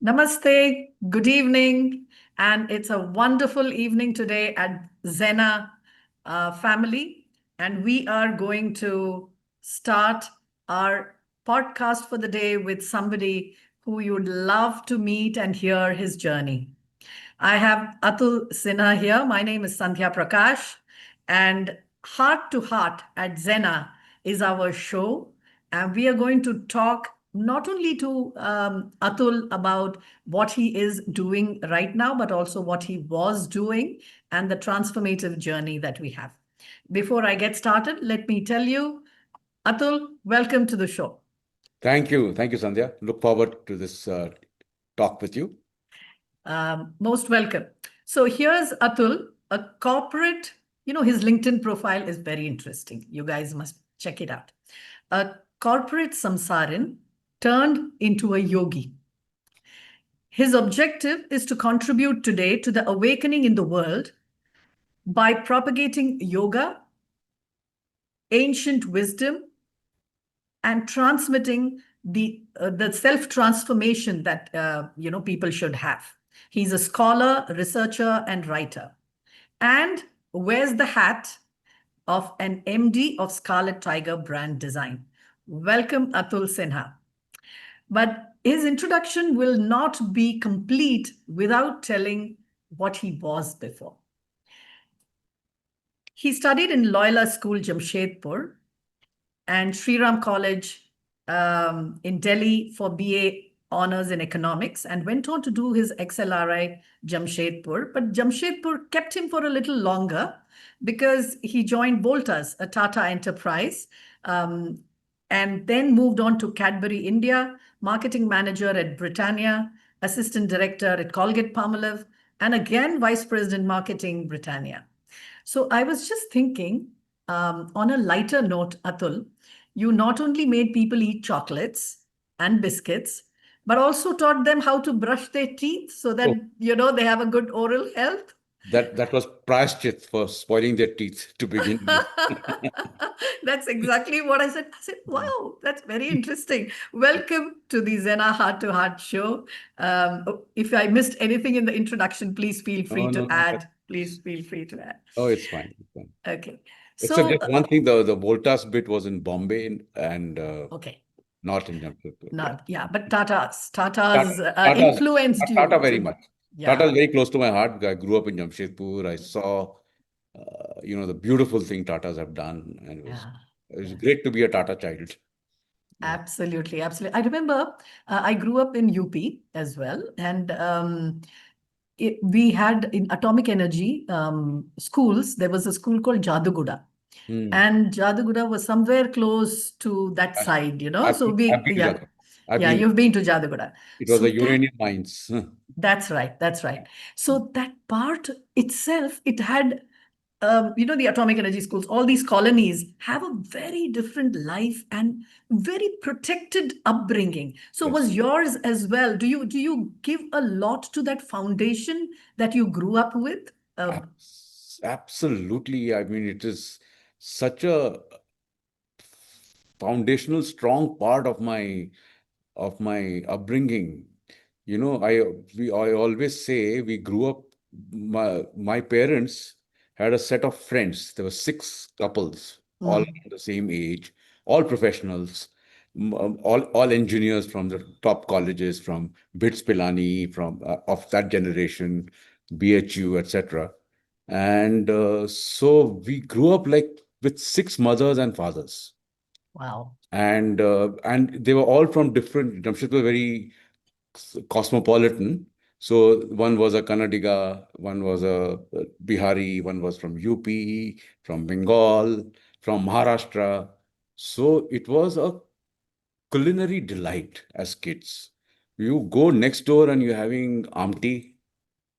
Namaste, good evening, and it's a wonderful evening today at Zena family. And we are going to start our podcast for the day with somebody who you'd love to meet and hear his journey. I have Atul Sinha here. My name is Sandhya Prakash, and Heart to Heart at Zena is our show. And we are going to talk not only to Atul about what he is doing right now, but also what he was doing and the transformative journey that we have. Before I get started, let me tell you, Atul, welcome to the show. Thank you. Thank you, Sandhya. Look forward to this talk with you. Most welcome. So here's Atul, a corporate, his LinkedIn profile is very interesting. You guys must check it out. A corporate samsarin turned into a yogi. His objective is to contribute today to the awakening in the world by propagating yoga, ancient wisdom, and transmitting the self-transformation that people should have. He's a scholar, researcher, and writer, and wears the hat of an MD of Scarlet Tiger brand design. Welcome, Atul Sinha. But his introduction will not be complete without telling what he was before. He studied in Loyola School, Jamshedpur, and Shri College in Delhi for BA honors in economics, and went on to do his XLRI Jamshedpur. But Jamshedpur kept him for a little longer because he joined Voltas, a Tata enterprise, and then moved on to Cadbury India, marketing manager at Britannia, assistant director at Colgate-Palmolive, and again, vice president marketing Britannia. So I was just thinking, on a lighter note, Atul, you not only made people eat chocolates and biscuits, but also taught them how to brush their teeth so that, they have a good oral health. That was prashchit for spoiling their teeth to begin with. That's exactly what I said. I said, wow, that's very interesting. Welcome to the Zena Heart to Heart show. If I missed anything in the introduction, please feel free to add. Please feel free to add. Oh, it's fine. It's fine. Okay. So just one thing, the Voltas bit was in Bombay and okay. not in Jamshedpur. Not, yeah, but Tata's influenced you. Tata very much. Yeah. Tata is very close to my heart. I grew up in Jamshedpur. I saw, the beautiful thing Tatas have done. And it was great to be a Tata child. Yeah. Absolutely, absolutely. I remember I grew up in UP as well. And we had in atomic energy schools, there was a school called Jaduguda. And Jaduguda was somewhere close to that side, So you've been to Jaduguda. It was a uranium mines. That's right. That's right. So that part itself, it had, the atomic energy schools, all these colonies have a very different life and very protected upbringing. So was yours as well? Do you give a lot to that foundation that you grew up with? Absolutely. I mean, it is such a foundational, strong part of my upbringing. I always say we grew up. My parents had a set of friends. There were 6 couples, all the same age, all professionals, all engineers from the top colleges, from BITS Pilani, from of that generation, BHU, etc. And so we grew up like with 6 mothers and fathers. Wow. And they were all from different. Jamshedpur was very cosmopolitan. So one was a Kannadiga, one was a Bihari, one was from UP, from Bengal, from Maharashtra. So it was a culinary delight as kids. You go next door and you're having amti.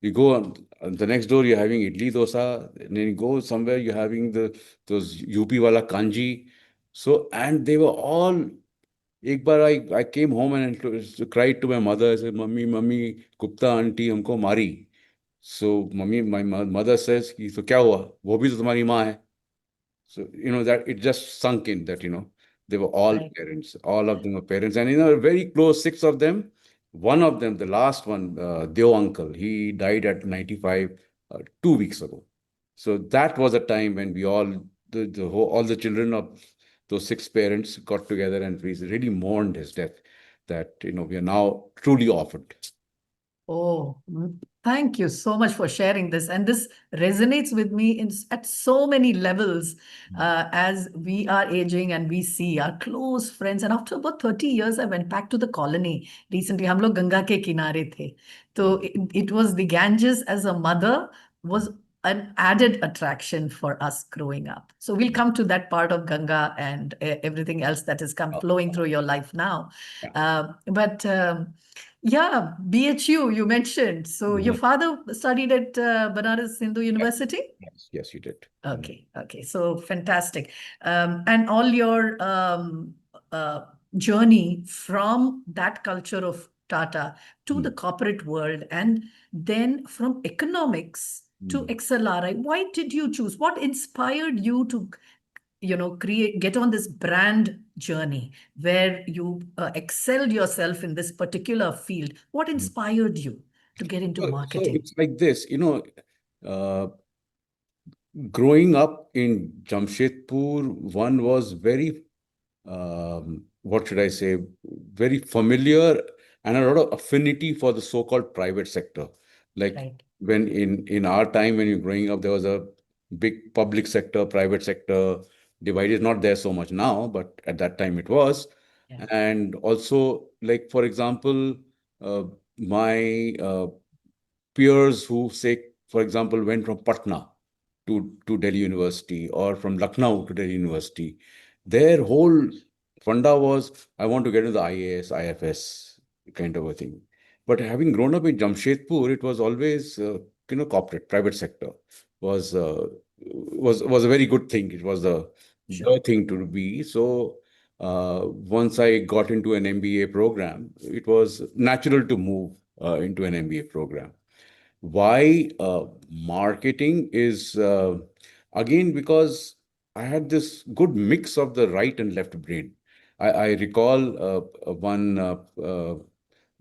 You go on the next door, you're having idli dosa. And then you go somewhere, you're having those UP wala kanji. So, and they were all. एक बार I came home and cried to my mother. I said, "Mummy, Gupta auntie हमको मारी." So my mother says, "कि तो क्या हुआ? वो भी तो तुम्हारी माँ है." So that it just sunk in that they were all parents. All of them were parents, and very close, 6 of them. One of them, the last one, Deo uncle, he died at 95, 2 weeks ago. So that was a time when we all, all the children of those six parents got together and we really mourned his death. That we are now truly orphaned. Oh, thank you so much for sharing this. And this resonates with me at so many levels as we are aging and we see our close friends. And after about 30 years, I went back to the colony recently. हम लोग गंगा के किनारे थे. So it was the Ganges as a mother was an added attraction for us growing up. So we'll come to that part of Ganga and everything else that is flowing through your life now. But yeah, BHU, you mentioned. So your father studied at Banaras Hindu University? Yes, you did. Okay. So fantastic. And all your journey from that culture of Tata to the corporate world, and then from economics to XLRI. Why did you choose? What inspired you to get on this brand journey where you excelled yourself in this particular field? What inspired you to get into So marketing? it's like this, growing up in Jamshedpur, one was very, what should I say, very familiar and a lot of affinity for the so-called private sector. Like Right. when in our time, when you're growing up, there was a big public sector, private sector divide is not there so much now, but at that time it was. Yeah. And also, like, for example, my peers who say, for example, went from Patna to Delhi University or from Lucknow to Delhi University, their whole funda was, I want to get into the IAS, IFS kind of a thing. But having grown up in Jamshedpur, it was always, corporate, private sector was was a very good thing. It was the thing to be. So once I got into an MBA program, it was natural to move into an MBA program. Why marketing is again because I had this good mix of the right and left brain. I recall one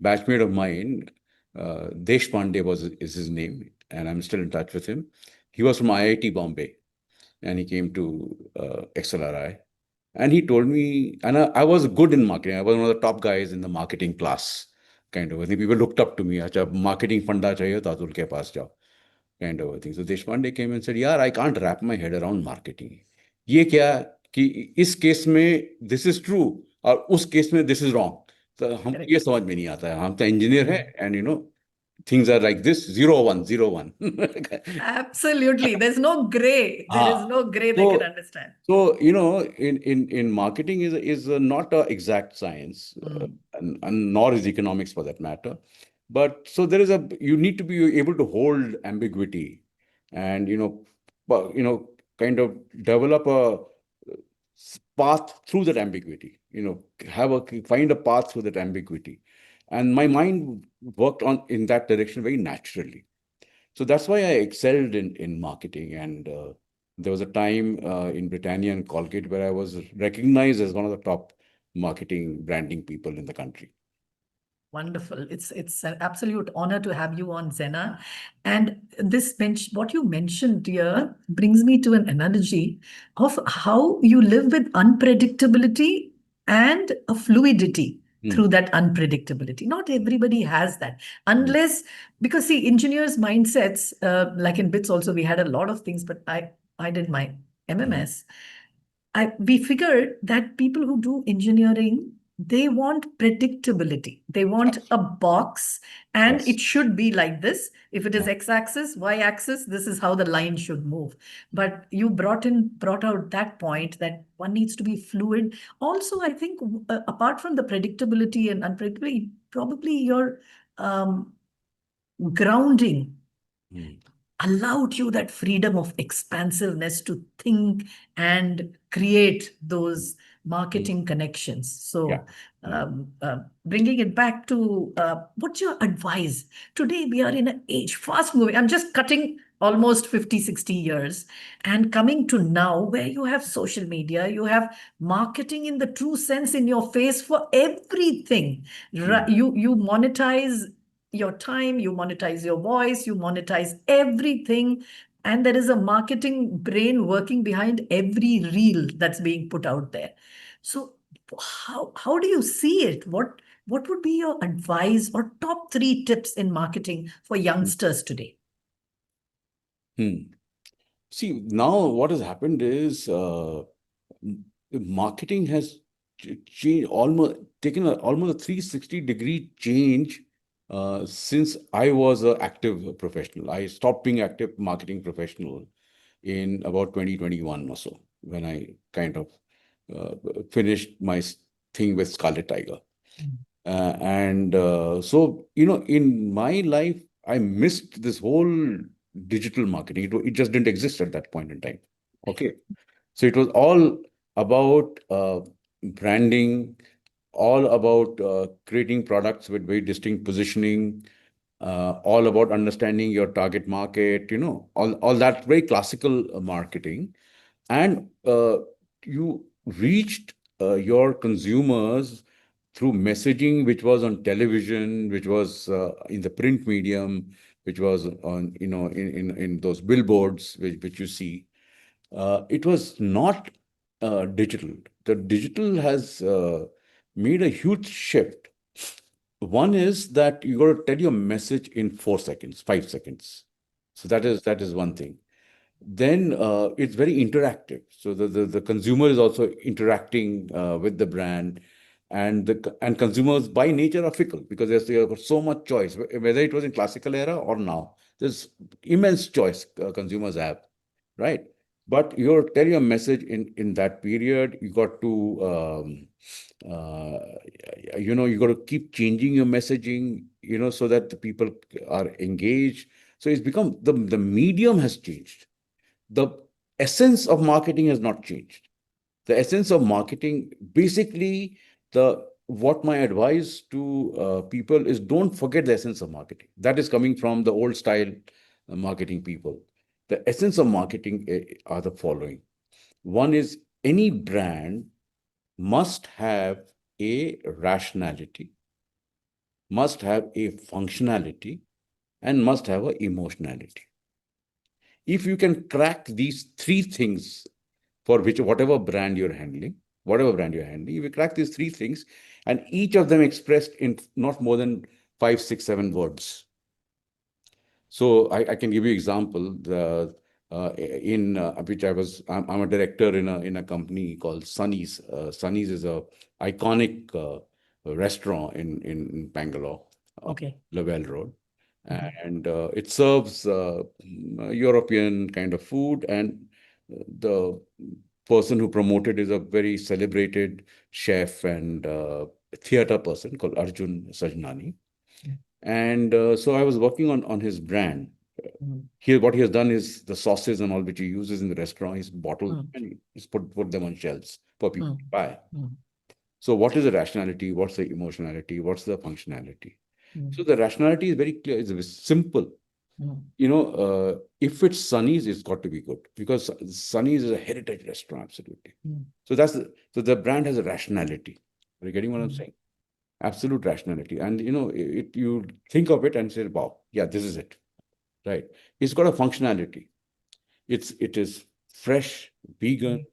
batchmate of mine, Deshpande is his name, and I'm still in touch with him. He was from IIT Bombay, and he came to XLRI. And he told me, and I was good in marketing. I was one of the top guys in the marketing class, kind of. I think people looked up to me. Acha, marketing funda chahiye to Atul ke paas jao, kind of a thing. So Deshpande came and said, "Yaar, I can't wrap my head around marketing. ये क्या कि इस case में this is true और उस case में this is wrong." तो हम ये समझ में नहीं आता है. हम तो इंजीनियर हैं, and things are like this, 0 1 0 1. Absolutely. There's no gray. There is no gray they can understand. So, in marketing is not an exact science, and nor is economics for that matter. But so you need to be able to hold ambiguity and, kind of develop a path through that ambiguity, find a path through that ambiguity. And my mind worked in that direction very naturally. So that's why I excelled in marketing. And there was a time in Britannia and Colgate where I was recognized as one of the top marketing branding people in the country. Wonderful. It's an absolute honor to have you on, Zena. And what you mentioned here brings me to an analogy of how you live with unpredictability and a fluidity through that unpredictability. Not everybody has that, unless, because see, engineers' mindsets, like in BITS also, we had a lot of things, but I did my MMS. We figured that people who do engineering, they want predictability. They want a box, and it should be like this. If it is x-axis, y-axis, this is how the line should move. But you brought out that point that one needs to be fluid. Also, I think apart from the predictability and unpredictability, probably your grounding allowed you that freedom of expansiveness to think and create those marketing connections. So bringing it back to what's your advice? Today we are in an age, fast moving. I'm just cutting almost 50, 60 years, and coming to now where you have social media, you have marketing in the true sense in your face for everything. You monetize your time, you monetize your voice, you monetize everything. And there is a marketing brain working behind every reel that's being put out there. So how do you see it? What would be your advice or top three tips in marketing for youngsters today? Hmm. See, now what has happened is marketing has changed almost taken almost a 360-degree change since I was an active professional. I stopped being active marketing professional in about 2021 or so, when I kind of finished my thing with Scarlet Tiger. So, in my life, I missed this whole digital marketing. It just didn't exist at that point in time. Okay. So it was all about branding, all about creating products with very distinct positioning, all about understanding your target market, all that very classical marketing. And you reached your consumers through messaging, which was on television, which was in the print medium, which was on, in those billboards, which you see. It was not digital. The digital has made a huge shift. One is that you got to tell your message in 4 seconds, 5 seconds. So that is one thing. Then it's very interactive. So the consumer is also interacting with the brand, and consumers by nature are fickle because there's so much choice. Whether it was in classical era or now, there's immense choice consumers have, right? But you tell your message in that period. You got to uh, you got to keep changing your messaging, so that the people are engaged. So it's become the medium has changed. The essence of marketing has not changed. The essence of marketing, basically, the what my advice to people is, don't forget the essence of marketing. That is coming from the old style marketing people. The essence of marketing are the following. One is, any brand must have a rationality, must have a functionality, and must have a emotionality. If you can crack these three things for whatever brand you're handling, if you crack these three things, and each of them expressed in not more than 5, 6, 7 words. So I can give you example. In which I'm a director in a company called Sunny's. Sunny's is a iconic restaurant in Bangalore, Okay. Loyola Road, and it serves European kind of food. And the person who promoted is a very celebrated chef and theater person called Arjun Sajnani. And so I was working on his brand. Here, what he has done is the sauces and all which he uses in the restaurant, he's bottled and he's put them on shelves for people to buy. So what is the rationality? What's the emotionality? What's the functionality? So the rationality is very clear. It's very simple. If it's Sunny's, it's got to be good, because Sunny's is a heritage restaurant, absolutely. So the brand has a rationality. Are you getting what I'm saying? Absolute rationality. And you think of it and say, wow, yeah, this is it. Right. It's got a functionality. It is fresh, vegan,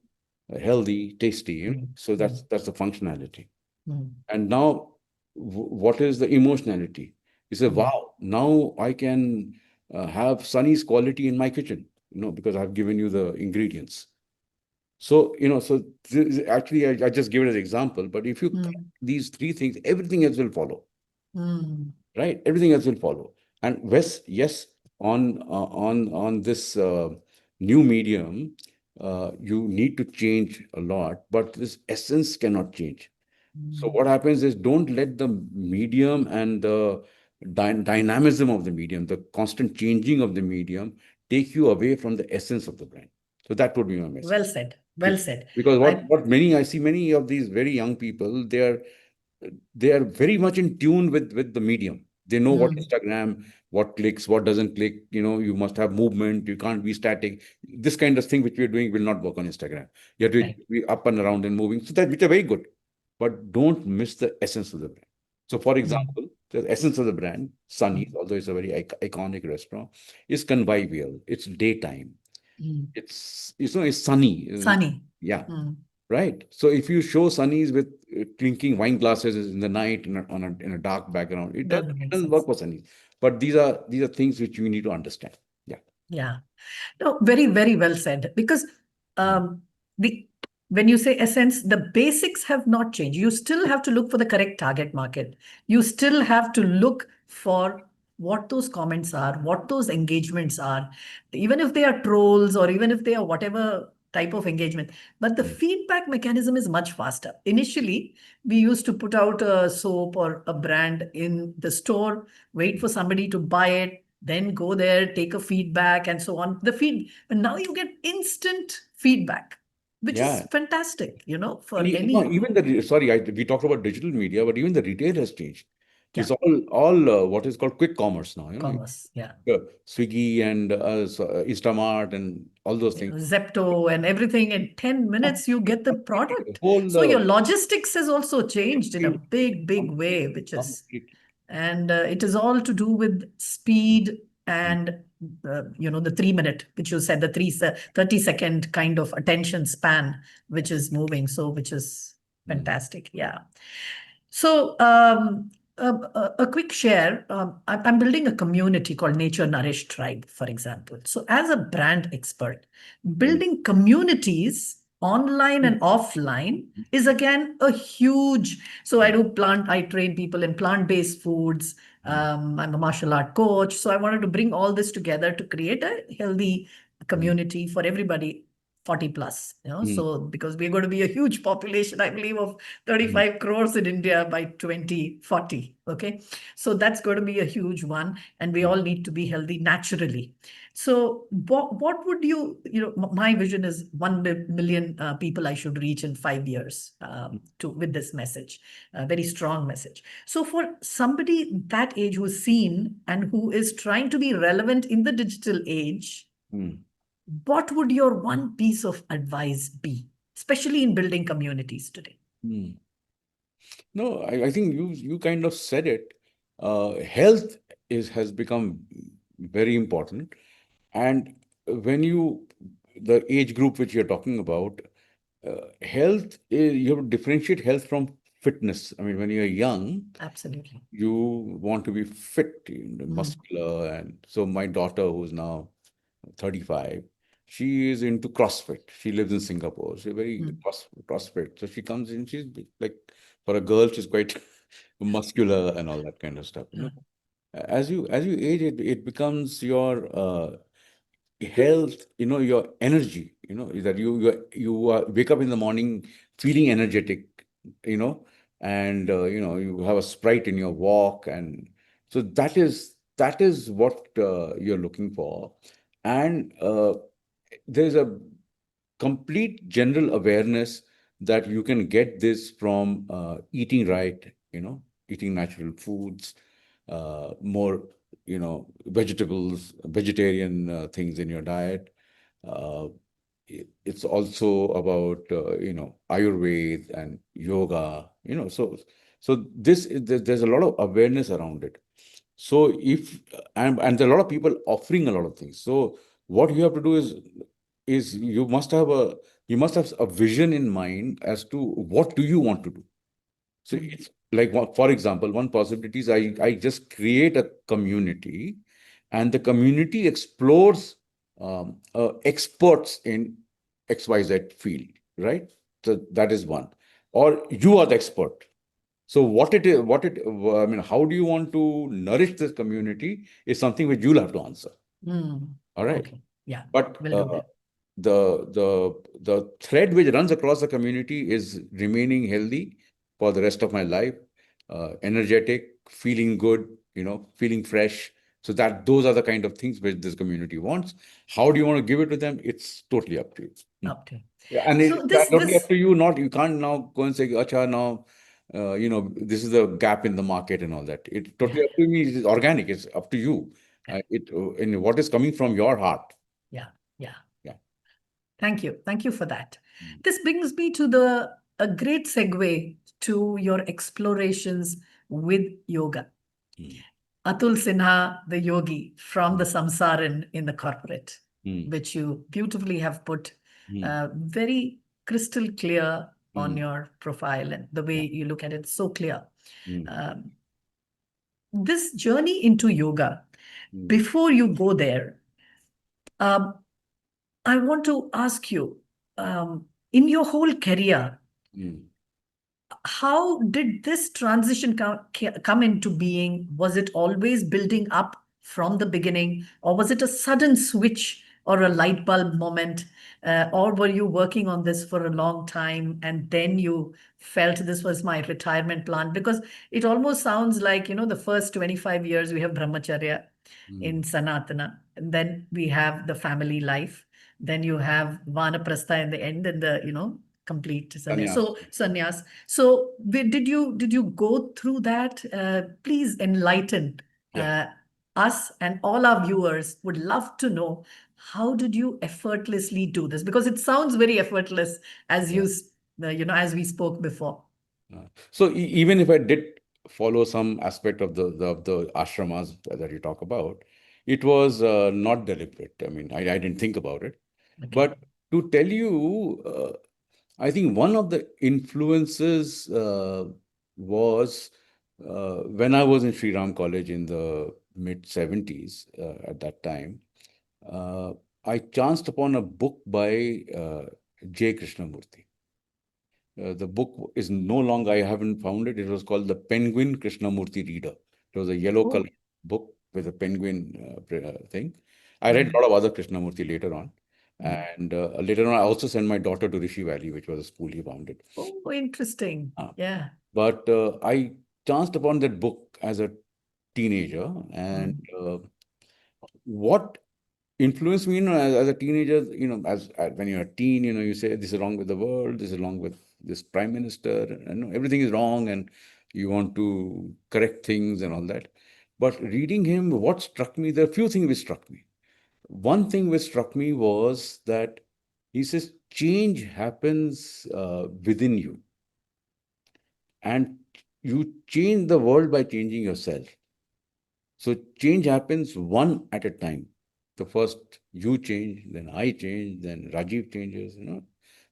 healthy, tasty. So that's the functionality. And now, what is the emotionality? You say, wow, now I can have Sunny's quality in my kitchen, because I've given you the ingredients. So, actually, I just give it as an example, but if you cut these three things, everything else will follow, right? Everything else will follow. And yes, on this new medium, you need to change a lot, but this essence cannot change. So what happens is, don't let the medium and the dynamism of the medium, the constant changing of the medium, take you away from the essence of the brand. So that would be my message. Well said. Well said. Because I see many of these very young people, they are very much in tune with the medium. They know what Instagram, what clicks, what doesn't click. You must have movement. You can't be static. This kind of thing which we're doing will not work on Instagram. You have to Right. be up and around and moving. So that which are very good, but don't miss the essence of the brand. So, for example, the essence of the brand, Sunny's, although it's a very iconic restaurant, is convivial. It's daytime. It's sunny. Sunny. Yeah. Right. So if you show Sunnies with clinking wine glasses in the night in a dark background, it Doesn't it make doesn't sense. work for Sunnies. But these are things which you need to understand. Yeah. Yeah. No, very, very well said. Because the when you say essence, the basics have not changed. You still have to look for the correct target market. You still have to look for what those comments are, what those engagements are, even if they are trolls or even if they are whatever type of engagement. But the feedback mechanism is much faster. Initially, we used to put out a soap or a brand in the store, wait for somebody to buy it, then go there, take a feedback and so on. And now you get instant feedback, which is Yeah. fantastic, for And any. even we talked about digital media, but even the retail has changed. Yeah. It's all what is called quick commerce now. Commerce. Yeah. Swiggy and Instamart and all those things. Zepto and everything. In 10 minutes, you get the The product. whole So your logistics has also changed in a big, big way, which is, completely. and it is all to do with speed and, the 3 minute, which you said, the 30-second kind of attention span, which is moving. So, which is fantastic. Yeah. So, a quick share. I'm building a community called Nature Nourished Tribe, for example. So, as a brand expert, building communities online and offline is again a huge. So, I train people in plant-based foods. I'm a martial art coach. So, I wanted to bring all this together to create a healthy community for everybody 40 plus, so because we're going to be a huge population, I believe, of 35 crores in India by 2040. Okay. So that's going to be a huge one. And we all need to be healthy naturally. So what would my vision is 1 million people I should reach in 5 years with this message, a very strong message. So for somebody that age who's seen and who is trying to be relevant in the digital age, what would your one piece of advice be, especially in building communities today? No, I think you kind of said it. Health has become very important, and when the age group which you're talking about, health you have to differentiate health from fitness. I mean, when you're young, Absolutely. you want to be fit, muscular, and so my daughter, who's now 35, she is into CrossFit. She lives in Singapore. She's very CrossFit. So she comes in, she's like, for a girl, she's quite muscular and all that kind of stuff. As you age, it becomes your health, your energy, that you wake up in the morning feeling energetic, and you have a sprite in your walk, and so that is what you're looking for. And there's a complete general awareness that you can get this from eating right, eating natural foods, more, vegetables, vegetarian things in your diet. Uh, it's also about, Ayurveda and yoga, so there's a lot of awareness around it. So and there are a lot of people offering a lot of things. So what you have to do is you must have a vision in mind as to what do you want to do. So it's like, for example, one possibility is I just create a community, and the community explores experts in XYZ field, right? So that is one. Or you are the expert. So I mean, how do you want to nourish this community is something which you'll have to answer. All right. Okay. Yeah. But We'll do that. the thread which runs across the community is remaining healthy for the rest of my life, energetic, feeling good, feeling fresh. So those are the kind of things which this community wants. How do you want to give it to them? It's totally up to you. Up to. Yeah, and So it's totally up this to you. You can't now go and say, "Acha, now this is the gap in the market and all that. It's totally up to me. It's organic. It's up to you. And what is coming from your heart. Yeah. Yeah. Yeah. Thank you. Thank you for that. Mm. This brings me to a great segue to your explorations with yoga. Mm. Atul Sinha, the yogi from the Mm. samsarin in the corporate, Mm. which you beautifully have put Mm. very crystal clear on Mm. your profile, and the way Yeah. you look at it, so clear. Mm. Um, this journey into yoga, Mm. before you go there, um, I want to ask you, in your whole career, Mm. how did this transition come into being? Was it always building up from the beginning, or was it a sudden switch or a light bulb moment? Or were you working on this for a long time and then you felt this was my retirement plan? Because it almost sounds like, the first 25 years we have brahmacharya Mm. in Sanatana, and then we have the family life. Then you have vanaprastha in the end, and the complete sannyas. Sannyas. So sannyas. So did you go through that? Please enlighten Yeah. us, and all our viewers would love to know, how did you effortlessly do this? Because it sounds very effortless, as Yeah. as we spoke before. So even if I did follow some aspect of the ashramas that you talk about, it was not deliberate. I mean, I didn't think about it. Okay. But to tell you, I think one of the influences was when I was in Sri Ram College in the mid 70s. At that time, uh, I chanced upon a book by J. Krishnamurti. The book is no longer, I haven't found it. It was called The Penguin Krishnamurti Reader. It was a yellow Oh. color book with a penguin thing. I read Mhm. a lot of other Krishnamurti later on. Mhm. And later on, I also sent my daughter to Rishi Valley, which was a school he founded. Oh, interesting. Uh, Yeah. but I chanced upon that book as a teenager. And Mm. what influenced me, as a teenager, as when you're a teen, you say this is wrong with the world, this is wrong with this prime minister, and everything is wrong, and you want to correct things and all that. But reading him, what struck me, there are a few things which struck me. One thing which struck me was that he says change happens within you, and you change the world by changing yourself. So change happens one at a time. The first you change, then I change, then Rajiv changes,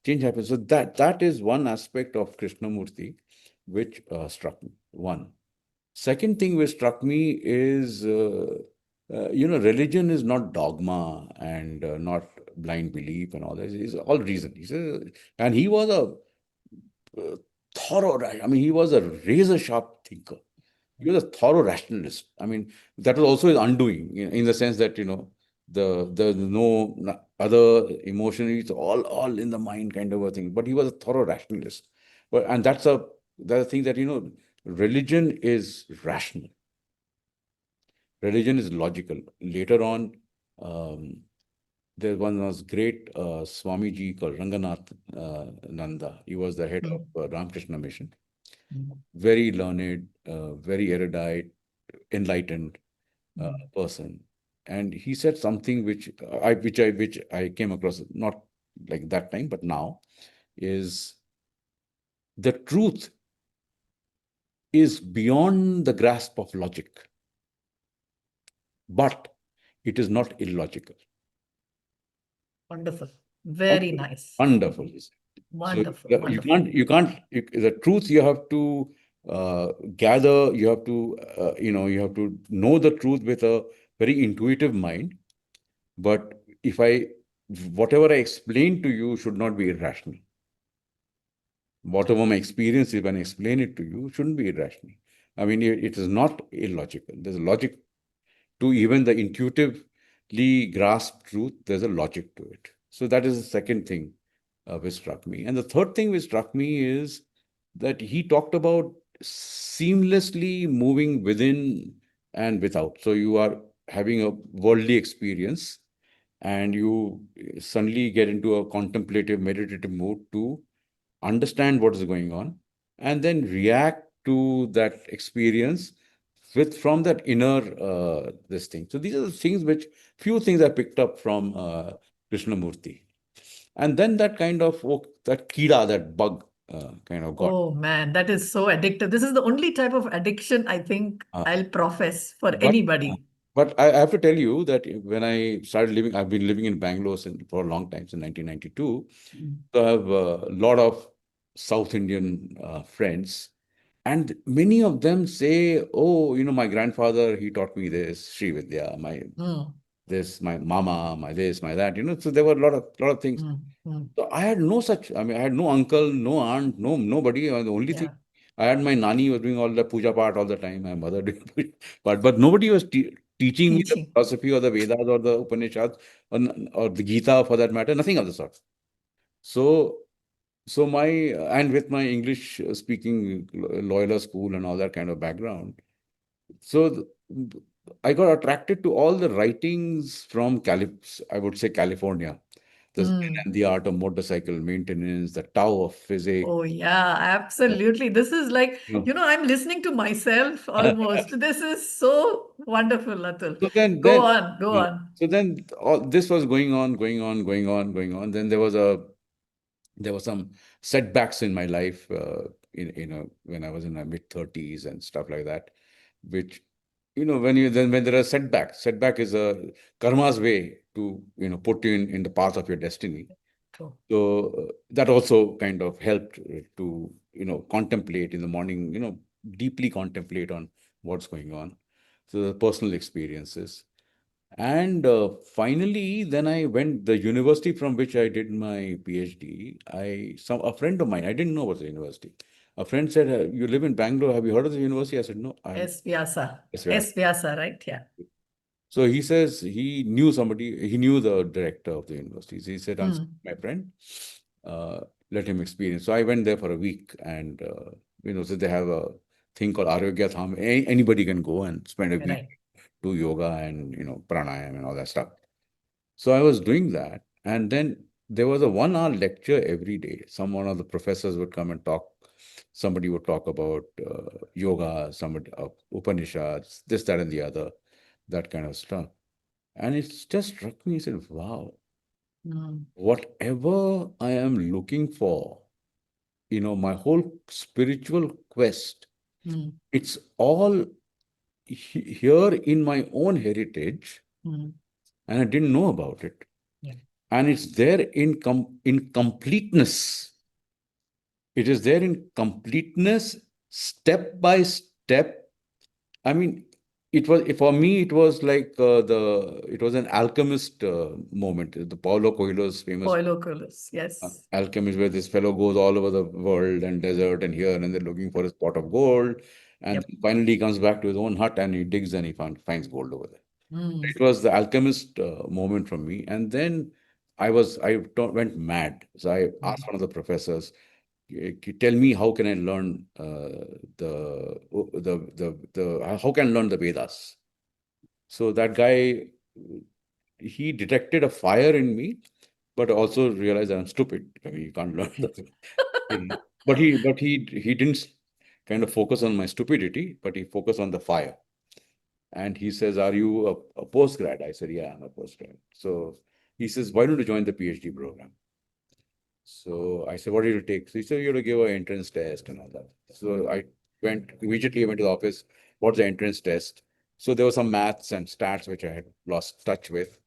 change happens. So that is one aspect of Krishnamurti which struck me. One. Second thing which struck me is, religion is not dogma and not blind belief and all that. It's all reason. He says, and he was a thorough, I mean, he was a razor sharp thinker. He was a thorough rationalist. I mean, that was also his undoing, in the sense that, the no other emotion, it's all in the mind kind of a thing. But he was a thorough rationalist. But and that's a thing that, religion is rational. Religion is logical. Later on, um, there was great Swamiji called Ranganath Nanda. He was the head of Mm. Ramakrishna Mission. Mm. Very learned, very erudite, enlightened Mm. person, and he said something which I came across not like that time, but now is the truth is beyond the grasp of logic, but it is not illogical. Wonderful. Very Wonderful, nice. wonderful. He said. So Wonderful. you Wonderful. the truth you have to gather, you have to, you have to know the truth with a very intuitive mind. But whatever I explain to you should not be irrational. Whatever my experience is, when I explain it to you, shouldn't be irrational. I mean, it is not illogical. There's a logic to even the intuitively grasped truth. There's a logic to it. So that is the second thing which struck me. And the third thing which struck me is that he talked about seamlessly moving within and without. So you are having a worldly experience and you suddenly get into a contemplative, meditative mood to understand what is going on. and then react to that experience from that inner this thing. So these are the things which few things I picked up from Krishnamurti. And then that kind of that kida, that bug kind of got. Oh man, that is so addictive. This is the only type of addiction I think Uh, I'll profess for but anybody. but I have to tell you that when I started living, I've been living in Bangalore for a long time, since 1992. Mm. So I have a lot of South Indian friends, and many of them say, "Oh, my grandfather, he taught me this, Shri Vidya, Mm, my mama, my this, my that." So there were a lot of things. mm, mm. So I had no such, I mean, I had no uncle, no aunt, nobody. The only thing Yeah, I had, my nani was doing all the puja part all the time, my mother doing puja part, but nobody was teaching me the teaching. philosophy or the Vedas or the Upanishads or the Gita for that matter, nothing of the sort. So, and with my English speaking Loyola school and all that kind of background, so I got attracted to all the writings from I would say California, the Zen Mm. and the art of motorcycle maintenance, the Tao of physics. Oh yeah, absolutely. This is like, You I'm listening to myself almost. This is so wonderful, Atul. So then, Go then, on, go on. so then, all this was going on, going on, going on, going on. Then there were some setbacks in my life, when I was in my mid 30s and stuff like that, which, when there are setback is a karma's way to, put you in the path of your destiny. True. So that also kind of helped to, contemplate in the morning, deeply contemplate on what's going on. So the personal experiences. And finally, then I went the university from which I did my PhD. A friend of mine, I didn't know about the university. A friend said, "You live in Bangalore. Have you heard of the university?" I said, "No, I'm S-VYASA. yes." S-VYASA, right? Yeah. So he says he knew the director of the university. So he said, "I'm Mm. my friend, let him experience." So I went there for a week, and so they have a thing called Arogya Tham. Anybody can go and spend a week, Right. do yoga and pranayam and all that stuff. So I was doing that, and then there was a 1 hour lecture every day. One of the professors would come and talk. Somebody would talk about yoga, somebody Upanishads, this, that, and the other, that kind of stuff. And it's just struck me. I said, "Wow, Mm. whatever I am looking for, my whole spiritual quest, Mm. it's all here in my own heritage, Mm. and I didn't know about it. Yeah. And it's there in completeness. It is there in completeness, step by step. I mean, it was for me. It was like it was an alchemist moment. The Paulo Coelho's famous Oculus. Yes. alchemist, where this fellow goes all over the world and desert and here and they're looking for his pot of gold, and Yep. finally he comes back to his own hut and he digs and he finds gold over there. Mm. It was the alchemist moment from me, and then went mad. So I asked Mm. one of the professors, Tell me, how can I learn how can I learn the Vedas?" So that guy, he detected a fire in me, but also realized that I'm stupid. I mean, you can't learn that. But he didn't kind of focus on my stupidity, but he focused on the fire. And he says, "Are you a postgrad?" I said, "Yeah, I'm a postgrad." So he says, "Why don't you join the PhD program?" So I said, "What did it take?" So he said, "You have to give an entrance test and all that." So I immediately went to the office. What's the entrance test? So there was some maths and stats which I had lost touch with.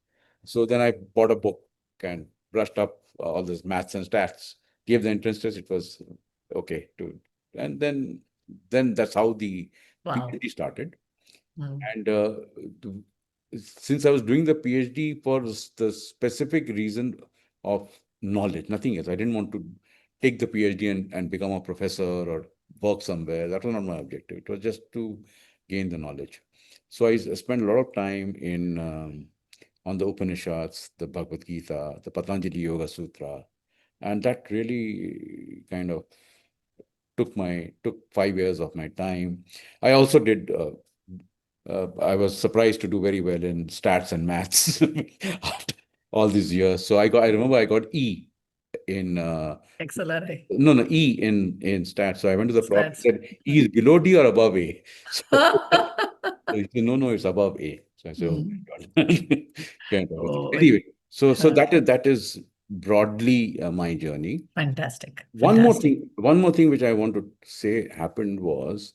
So then I bought a book and brushed up all this maths and stats, gave the entrance test. It was okay to, and then that's how the Wow. PhD started. Mm. And th- since I was doing the PhD for the specific reason of knowledge, nothing else. I didn't want to take the PhD and become a professor or work somewhere. That was not my objective. It was just to gain the knowledge. So I spent a lot of time on the Upanishads, the Bhagavad Gita, the Patanjali Yoga Sutra, and that really kind of took 5 years of my time. I also did. I was surprised to do very well in stats and maths after all these years. So I remember I got E in XLRI. no E in stats. So I went to the prof. He Stats. said, E is below D or above A. So, so he said, no, it's above A. So I said, oh Mm. my God. Kind of. Oh, Anyway, so that is broadly my journey. fantastic. One more Fantastic. thing, which I want to say happened was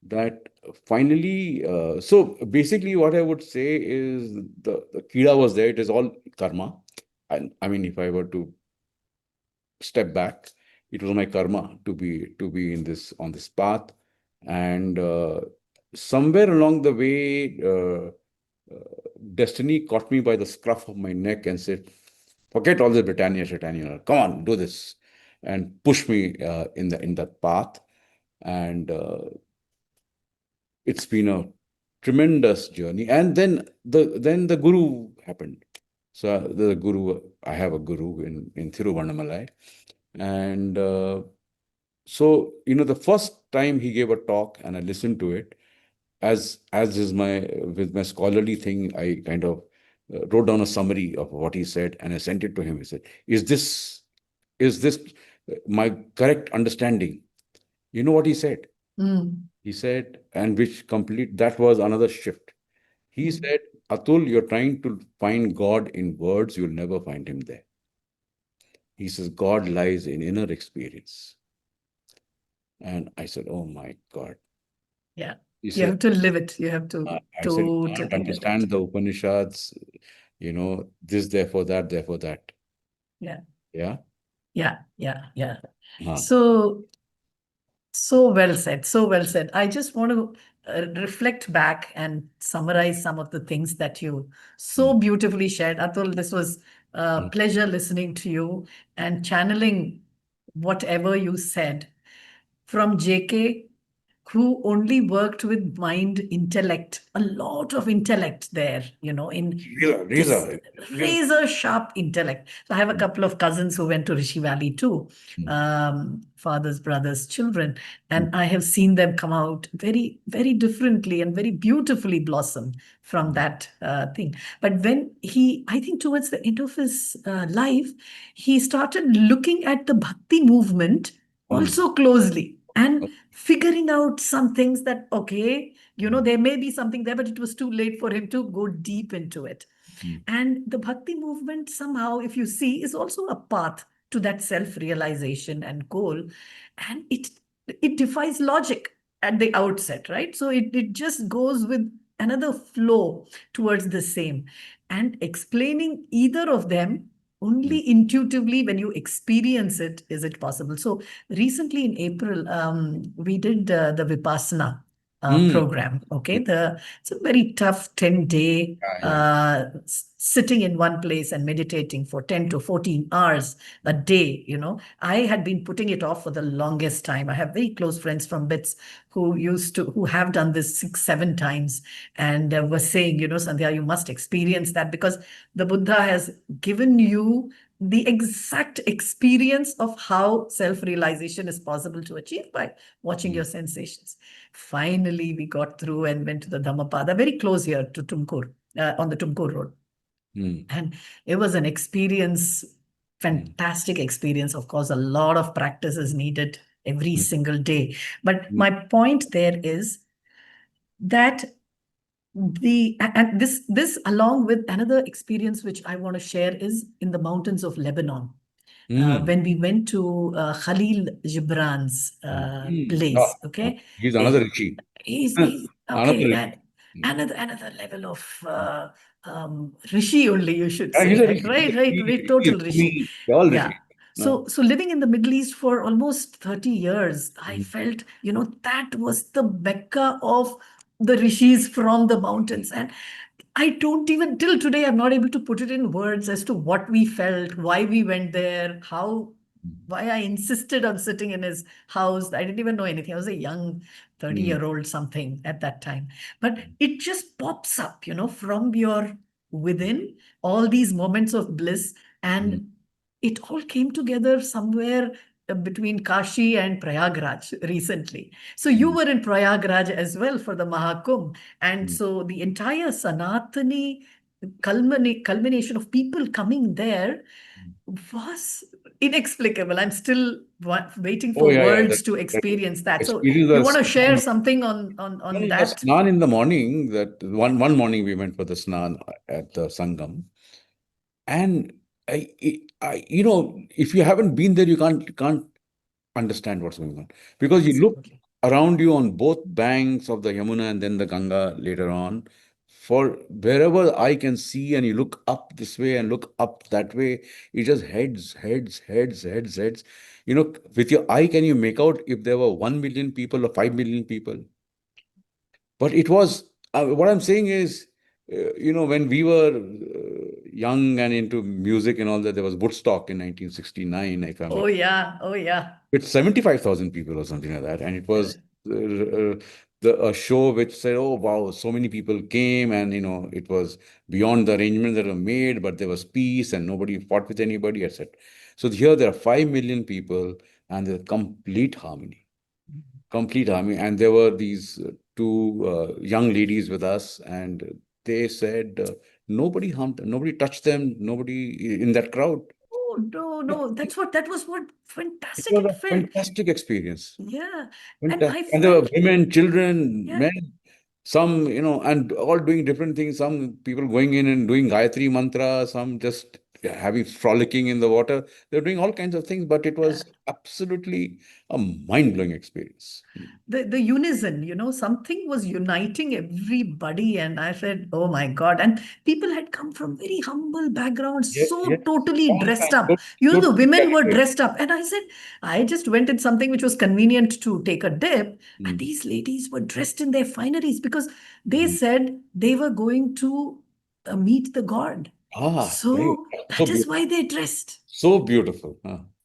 that finally, so basically what I would say is the Kida was there. It is all karma. And I mean, if I were to step back, it was my karma to be in this on this path. And somewhere along the way, destiny caught me by the scruff of my neck and said, forget all this Britannia, come on, do this, and push me in that path. And it's been a tremendous journey. And then the guru happened. So the guru, I have a guru in Thiruvannamalai. And so, the first time he gave a talk and I listened to it, as is my with my scholarly thing, I kind of wrote down a summary of what he said and I sent it to him. He said, is this my correct understanding? You know what he said? Mm. He said, and that was another shift. He Mm. said, Atul, you're trying to find God in words, you'll never find him there. He says, God lies in inner experience. And I said, oh my God. Yeah. He You said, have to live it. You have to I said, you can't totally live it. understand the Upanishads, this, therefore that, therefore that. Yeah. Yeah. Yeah. Huh. So well said. So well said. I just want to reflect back and summarize some of the things that you so Mm, beautifully shared. Atul, this was a mm, pleasure listening to you and channeling whatever you said from JK, who only worked with mind intellect, a lot of intellect there, in this Reza, razor sharp intellect. So I have a Mm, couple of cousins who went to Rishi Valley too, mm, fathers, brothers, children, mm, and I have seen them come out very, very differently and very beautifully blossom from mm, that thing. But when I think towards the end of his life, he started looking at the bhakti movement mm, also closely and oh, figuring out some things that, okay, mm, there may be something there, but it was too late for him to go deep into it. mm, And the bhakti movement, somehow, if you see, is also a path to that self-realization and goal. And it defies logic at the outset, right? So it just goes with another flow towards the same. And explaining either of them mm, only intuitively when you experience it is it possible. So recently in April, we did the Vipassana mm, program. Okay, mm. it's a very tough 10-day Yeah. sitting in one place and meditating for 10 to 14 hours a day. I had been putting it off for the longest time. I have very close friends from BITS who have done this 6, 7 times and were saying, Sandhya, you must experience that because the Buddha has given you the exact experience of how self-realization is possible to achieve by watching Mm, your sensations. Finally, we got through and went to the Dhammapada, very close here to Tumkur, on the Tumkur Road. mm, And it was an experience, mm, fantastic experience. Of course, a lot of practice is needed every mm, single day. But mm, my point there is that and this along with another experience which I want to share is in the mountains of Lebanon. mm, When we went to Khalil Gibran's Oh, place, okay? he's Eh, another Rishi. he's Another okay, and Rishi. Mm. another level of rishi only, you should He's say, a right, Rishi. right, right, right, Rishi, total rishi. Rumi, they're all Yeah. Rishi. No. So living in the Middle East for almost 30 years, I Mm, felt, that was the Mecca of the rishis from the mountains. And I don't even, till today, I'm not able to put it in words as to what we felt, why we went there, why I insisted on sitting in his house. I didn't even know anything. I was a young mm, 30-year-old something at that time. But it just pops up, from your within, all these moments of bliss. mm, And it all came together somewhere between Kashi and Prayagraj recently. So you mm, were in Prayagraj as well for the Mahakumbh. And mm, so the entire Sanatani culmination of people coming there was inexplicable. I'm still waiting Oh for yeah, yeah. words to That experience that. So experience you was want to share something on no, the that? snan in the morning. That one morning we went for the snan at the Sangam, and if you haven't been there, you can't understand what's going on because you look Absolutely. around you on both banks of the Yamuna and then the Ganga later on. For wherever I can see, and you look up this way and look up that way, it just heads, heads, heads, heads, heads. With your eye, can you make out if there were 1 million people or 5 million people? But it was, what I'm saying is, when we were young and into music and all that, there was Woodstock in 1969, if I'm Oh not, yeah. Oh yeah. with 75,000 people or something like that. And it was Correct. a show which said, oh, wow, so many people came, and, it was beyond the arrangements that were made, but there was peace and nobody fought with anybody, etc. So here there are 5 million people and there's complete harmony. Complete harmony. And there were these two young ladies with us, and they said nobody harmed them, nobody touched them, nobody in that crowd. Oh no, no. That was what It fantastic was it a felt. fantastic experience. Yeah. And Fantastic. I And there were felt, women, children, yeah. men, some, and all doing different things. Some people going in and doing Gayatri mantra, some just having frolicking in the water. They're doing all kinds of things, but it Yeah. was absolutely a mind-blowing experience. The unison, something was uniting everybody. And I said, oh my God. And people had come from very humble backgrounds, Yes, so yes. totally All dressed kinds. up. The Totally women were talented. dressed up. And I said, I just went in something which was convenient to take a dip. And Mm. these ladies were dressed in their fineries because they Mm. said they were going to meet the God. Ah, very, So so that is beautiful. why they dressed. So beautiful.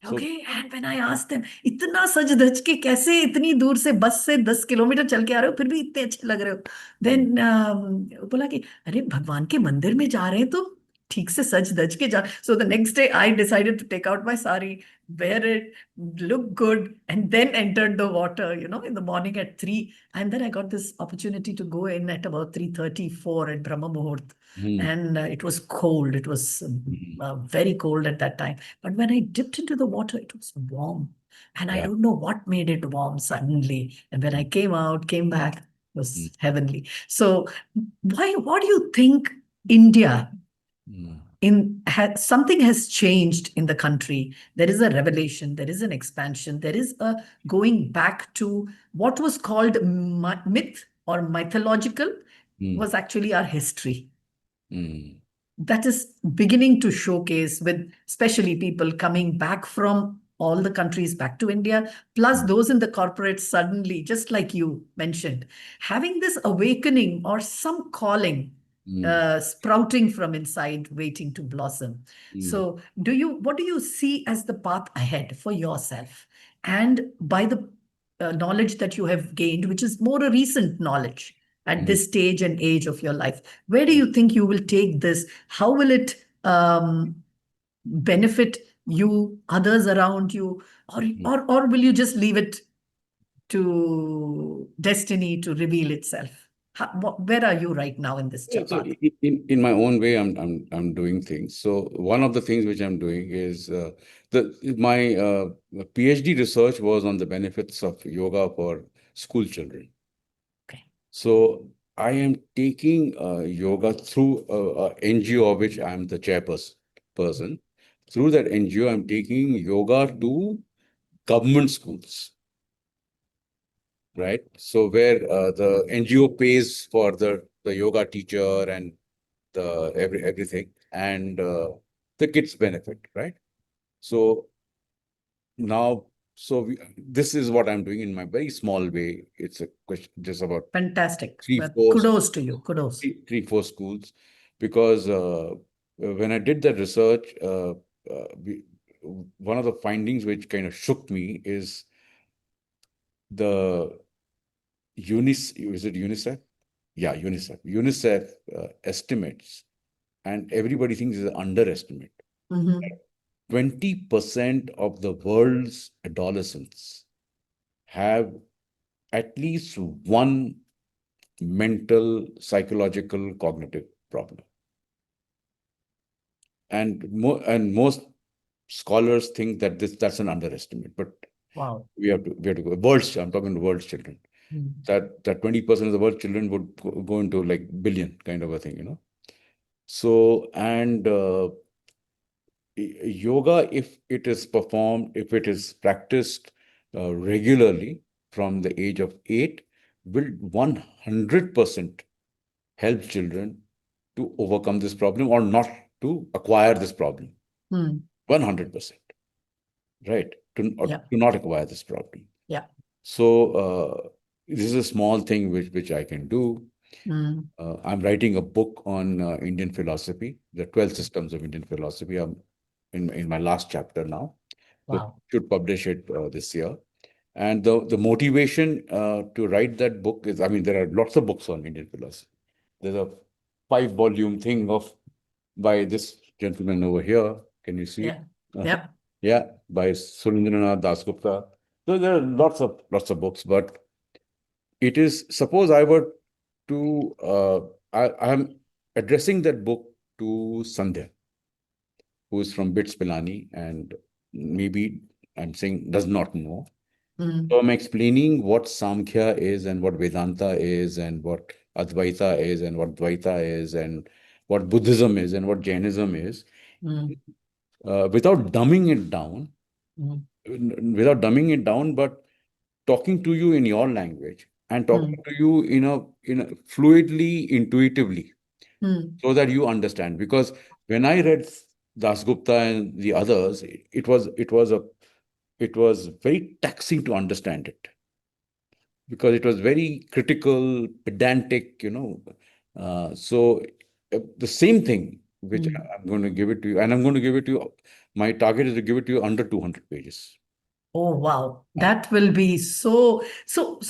So, okay and when I asked them इतना सज धज के कैसे इतनी दूर से बस से 10 किलोमीटर चल के आ रहे हो फिर भी इतने अच्छे लग रहे हो mm, देन बोला कि अरे भगवान के मंदिर में जा रहे हैं तो ठीक से सज धज के जा so the next day I decided to take out my sari wear it, look good, and then entered the water, in the morning at 3. And then I got this opportunity to go in at about 3:34 at Brahma Muhurt. mm, And it was cold. It was mm. very cold at that time. But when I dipped into the water, it was warm. And I Yeah. don't know what made it warm suddenly. And when I came back, it Mm, was heavenly. So what do you think India mm, something has changed in the country? There is a revelation, there is an expansion, there is a going back to what was called myth or mythological mm, was actually our history mm, that is beginning to showcase with especially people coming back from all the countries back to India, plus mm, those in the corporate suddenly, just like you mentioned, having this awakening or some calling mm, sprouting from inside, waiting to blossom. mm, So, what do you see as the path ahead for yourself? And by the knowledge that you have gained, which is more a recent knowledge at mm, this stage and age of your life, where do you think you will take this? How will it benefit you, others around you, or, mm. or, or will you just leave it to destiny to reveal itself? Where are you right now in this Yeah, so path? in my own way, I'm doing things. So one of the things which I'm doing is the my PhD research was on the benefits of yoga for school children. Okay. So I am taking yoga through a NGO of which I'm the chairperson. Through that NGO, I'm taking yoga to government schools, right? So where the NGO pays for the yoga teacher and the everything, and the kids benefit, right? So now, this is what I'm doing in my very small way. It's a question just about Fantastic. three, Well, four, kudos to you. Kudos. three, four schools, because when I did that research, we, one of the findings which kind of shook me is the is it UNICEF? Yeah, UNICEF. UNICEF estimates, and everybody thinks is an underestimate. Mhm. 20% of the world's adolescents have at least one mental, psychological, cognitive problem. most scholars think that that's an underestimate, but Wow. we have to go. I'm talking to world's children. That 20% of the world's children would go into like billion kind of a thing, you know. So, and yoga, if it is performed, if it is practiced regularly from the age of 8, will 100% help children to overcome this problem or not to acquire this problem. 100%, right? To not acquire this problem. Yeah. So this is a small thing which I can do. I'm writing a book on Indian philosophy, the 12 systems of Indian philosophy. I'm in my last chapter now. So Wow. should publish it this year. And the motivation to write that book is, I mean, there are lots of books on Indian philosophy. There's a 5-volume thing by this gentleman over here. Can you see? Yeah. Yeah. Yeah, by Surendranath Dasgupta. So there are lots of books, but it is, suppose I were to, I am addressing that book to Sandhya, who is from BITS Pilani, and maybe I'm saying does not know. So I'm explaining what Samkhya is and what Vedanta is and what Advaita is and what Dvaita is and what Buddhism is and what Jainism is, without dumbing it down, but talking to you in your language and talking to you in a fluidly, intuitively, so that you understand. Because when I read Dasgupta and the others, it was very taxing to understand it, because it was very critical, pedantic, you know. So the same thing which I'm going to give it to you, and I'm going to give it to you. My target is to give it to you under 200 pages. Oh, wow. That will be so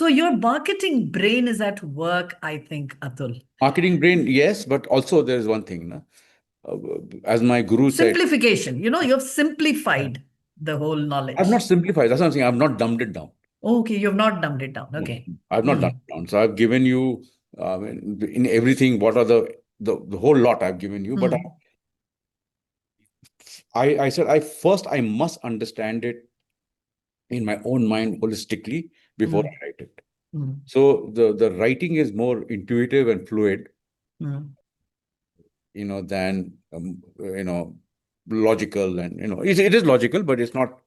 your marketing brain is at work, I think, Atul. Marketing brain, yes, but also there's one thing, na? As my guru said, Simplification. You know, you've simplified the whole knowledge. I've not simplified. That's what I'm saying. I've not dumbed it down. Okay, you've not dumbed it down. Okay. I've not dumbed it down. So I've given you in everything. What are the whole lot I've given you? But I said I must understand it in my own mind holistically before I write it. So the writing is more intuitive and fluid, than logical, and it is logical, but it's not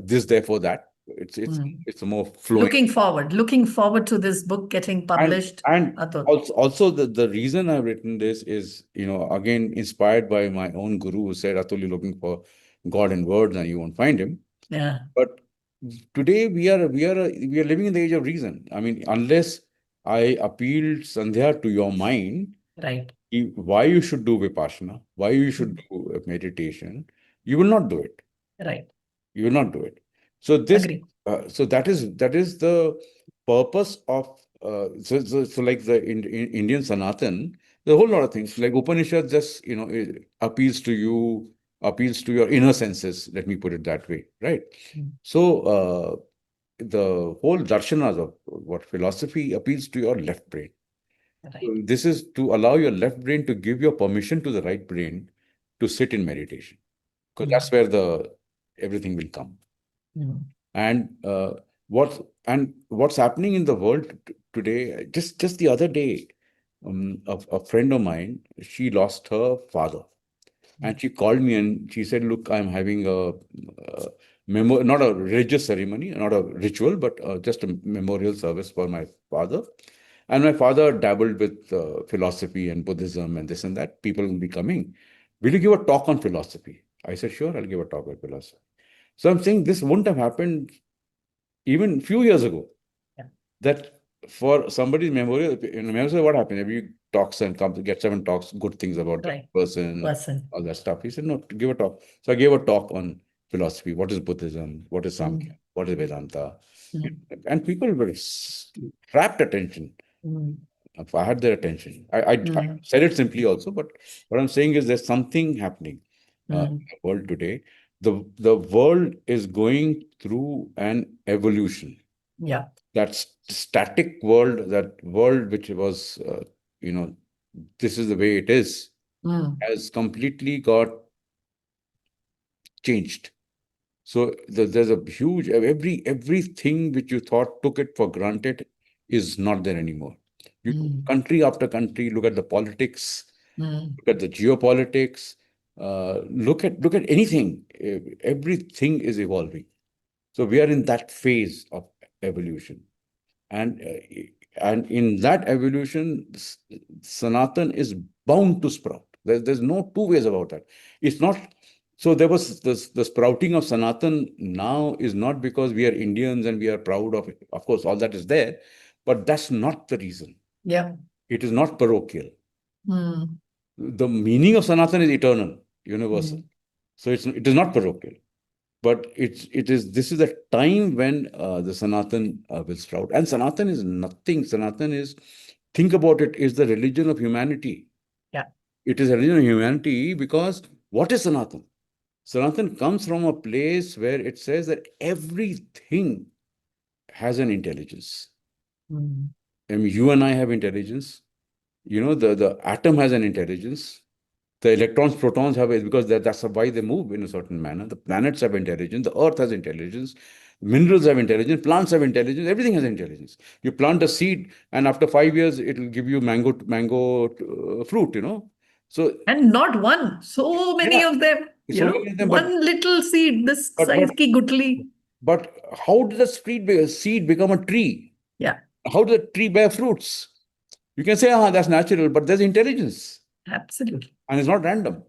this therefore that. It's a more flowing. Looking forward to this book getting published. And Atul. also the reason I've written this is, again, inspired by my own guru, who said, Atul, you're looking for God in words and you won't find him. Yeah. But today we are living in the age of reason. I mean, unless I appealed, Sandhya, to your mind, right, why you should do Vipassana, why you should do meditation, you will not do it. Right. You will not do it. So this, Agree. so that is the purpose of so like the Indian Sanatan, the whole lot of things like Upanishad just it appeals to your inner senses. Let me put it that way, right? So the whole darshanas of what philosophy appeals to your left brain. Right. So this is to allow your left brain to give your permission to the right brain to sit in meditation, because that's where everything will come. And what's happening in the world today? Just the other day, a friend of mine, she lost her father, and she called me and she said, "Look, I'm having a not a religious ceremony, not a ritual, but just a memorial service for my father." And my father dabbled with philosophy and Buddhism and this and that. People will be coming. Will you give a talk on philosophy? I said, sure, I'll give a talk on philosophy. So I'm saying this wouldn't have happened even a few years ago. Yeah. That for somebody's memorial, what happened? If you talks and come to get 7 talks, good things about that person, all that stuff. He said, no, give a talk. So I gave a talk on philosophy. What is Buddhism? What is Samkhya? What is Vedanta? And people were rapt attention. I had their attention. I said it simply also, but what I'm saying is there's something happening in the world today. The world is going through an evolution. Yeah. That static world, that world which was, this is the way it is. has completely got changed. So there's a huge, everything which you thought took it for granted is not there anymore. Country after country, look at the politics, look at the geopolitics, look at anything. Everything is evolving. So we are in that phase of evolution, and in that evolution, Sanatan is bound to sprout. There's no two ways about that. It's not. So there was the sprouting of Sanatan now is not because we are Indians and we are proud of it. Of course, all that is there, but that's not the reason. Yeah. It is not parochial. The meaning of Sanatan is eternal, universal. So it is not parochial. But this is a time when the Sanatan will sprout. And Sanatan is nothing. Sanatan is, think about it, is the religion of humanity. Yeah. It is a religion of humanity because what is Sanatan? Sanatan comes from a place where it says that everything has an intelligence. I mean, you and I have intelligence. The atom has an intelligence. The electrons, protons have it because that's why they move in a certain manner. The planets have intelligence. The earth has intelligence. Minerals have intelligence. Plants have intelligence. Everything has intelligence. You plant a seed, and after 5 years, it will give you mango fruit. So And not one, so many yeah, of them. so many of them. One little seed, this size ki gutli. But how does a seed become a tree? Yeah. How does a tree bear fruits? You can say, that's natural, but there's intelligence. Absolutely. And it's not random.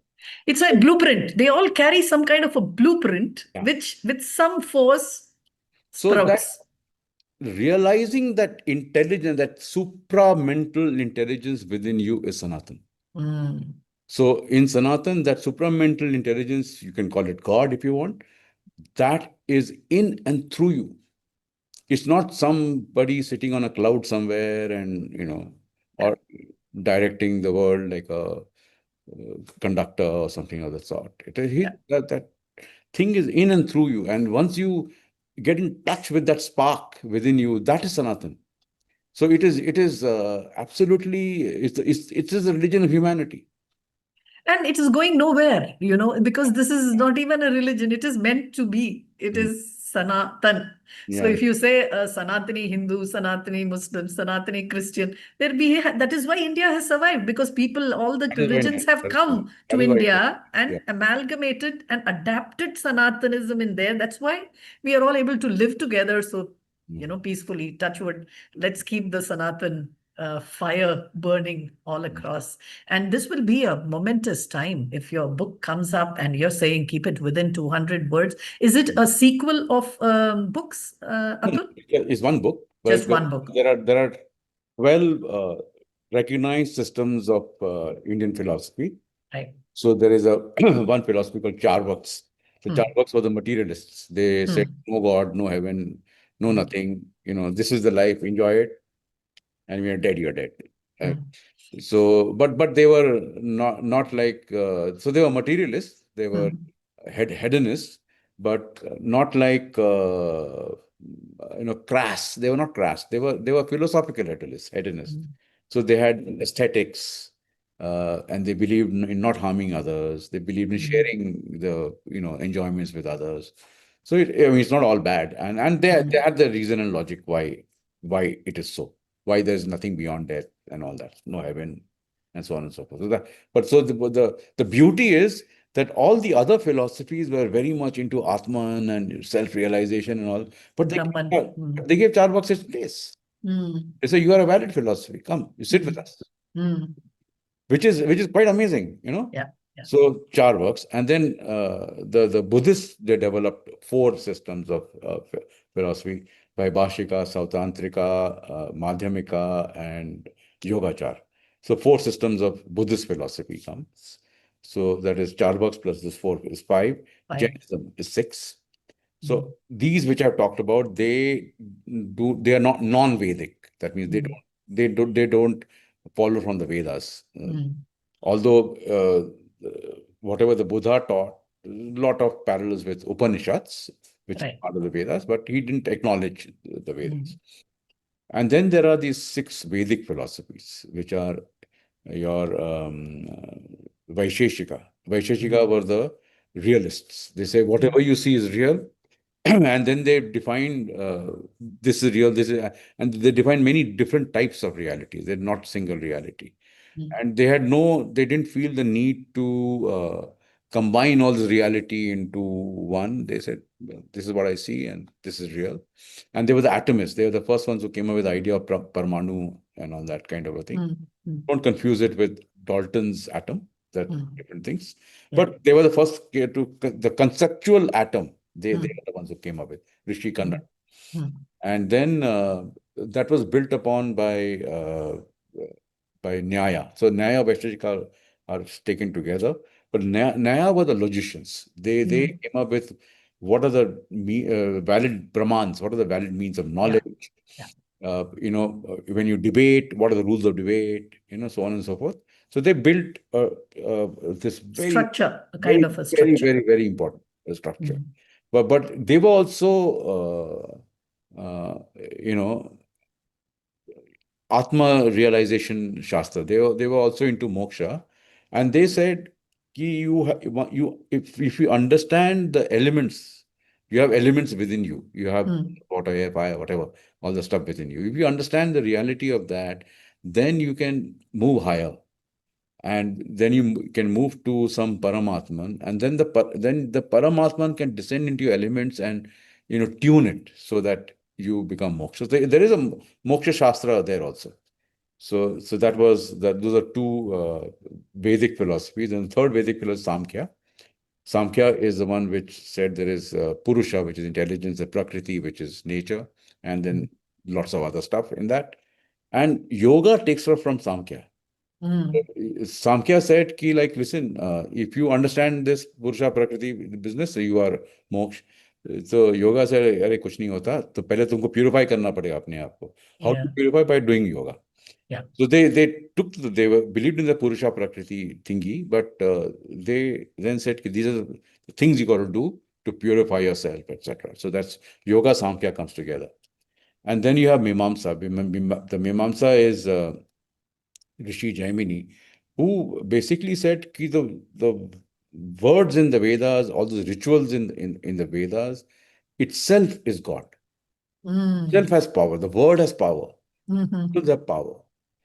It's a blueprint. They all carry some kind of a blueprint, Yeah. which with some force So that sprouts. realizing that intelligence, that supramental intelligence within you is Sanatan. So in Sanatan, that supramental intelligence, you can call it God if you want, that is in and through you. It's not somebody sitting on a cloud somewhere and, or directing the world like a conductor or something of that sort. That thing is in and through you. And once you get in touch with that spark within you, that is Sanatan. So it is absolutely, it is a religion of humanity. And it is going nowhere, because this is not even a religion. It is meant to be. It is Sanatan. So Yeah. if you say Sanatani Hindu, Sanatani Muslim, Sanatani Christian, that is why India has survived, because all the That is very religions nice. have That come to is very nice. India and Yeah. amalgamated and adapted Sanatanism in there. That's why we are all able to live together. So, peacefully, touch wood. Let's keep the Sanatan fire burning all across. And this will be a momentous time if your book comes up and you're saying keep it within 200 words. Is it a sequel of books, Atul? It's one book. Just But one book. there are 12 recognized systems of Indian philosophy. Right. So there is a one philosophy called Charvaks. So Charvaks were the materialists. They said no God, no heaven, no nothing. This is the life. Enjoy it. And when you're dead, you're dead. So, but they were not like so they were materialists. They were hedonists, but not like crass. They were not crass. They were philosophical hedonists. So they had aesthetics, and they believed in not harming others. They believed in sharing the enjoyments with others. So it's not all bad, and they had the reason and logic why it is so, why there's nothing beyond death and all that, no heaven, and so on and so forth. So the beauty is that all the other philosophies were very much into Atman and self-realization and all, but they gave Charvaks its place. They say, you are a valid philosophy. Come, you sit with us. Which is quite amazing. Yeah. So Charvaks, and then the Buddhists, they developed 4 systems of philosophy: Vaibhashika, Sautantrika, Madhyamika, and Yogachar. So 4 systems of Buddhist philosophy comes. So that is Charvaks plus this 4 is 5. Jainism is 6. So these which I've talked about, they are not non-Vedic. That means they don't follow from the Vedas. Although whatever the Buddha taught, a lot of parallels with Upanishads, which are part of the Vedas, but he didn't acknowledge the Vedas. And then there are these 6 Vedic philosophies, which are your Vaisheshika. Vaisheshika were the realists. They say whatever you see is real, and then they defined this is real, this is, and they defined many different types of reality. They're not single reality, and they didn't feel the need to combine all this reality into one. They said, "Well, this is what I see, and this is real." And they were the atomists. They were the first ones who came up with the idea of Parmanu and all that kind of a thing. Don't confuse it with Dalton's atom. That different things. But they were the first the conceptual atom. They are the ones who came up with Rishi Kannan. And then that was built upon by Nyaya. So Nyaya, Vaisheshika are taken together. But Nyaya were the logicians. They came up with what are the valid Brahmans, what are the valid means of knowledge. When you debate, what are the rules of debate, so on and so forth. So they built this structure, a kind of a structure. Very, very, very important structure. But they were also, Atma realization Shastra. They were also into moksha, and they said, if you understand the elements, you have elements within you. You have water, air, fire, whatever, all the stuff within you. If you understand the reality of that, then you can move higher, and then you can move to some Paramatman, and then the Paramatman can descend into your elements and tune it so that you become moksha. So there is a moksha shastra there also. So that was that. Those are two Vedic philosophies, and the third Vedic philosophy, Samkhya. Samkhya is the one which said there is Purusha, which is intelligence, the Prakriti, which is nature, and then lots of other stuff in that. And yoga takes off from Samkhya. Samkhya said, ki, like, listen, if you understand this Purusha Prakriti business, you are moksha. So yoga said, अरे कुछ नहीं होता, तो पहले तुमको purify करना पड़ेगा अपने आप को. How to purify? By doing yoga. So they believed in the Purusha Prakriti thingy, but they then said, these are the things you got to do to purify yourself, etc. So that's yoga, Samkhya comes together. And then you have Mimamsa. The Mimamsa is Rishi Jaimini, who basically said ki the words in the Vedas, all those rituals in the Vedas, itself is God. Itself has power. The word has power. Rituals have power.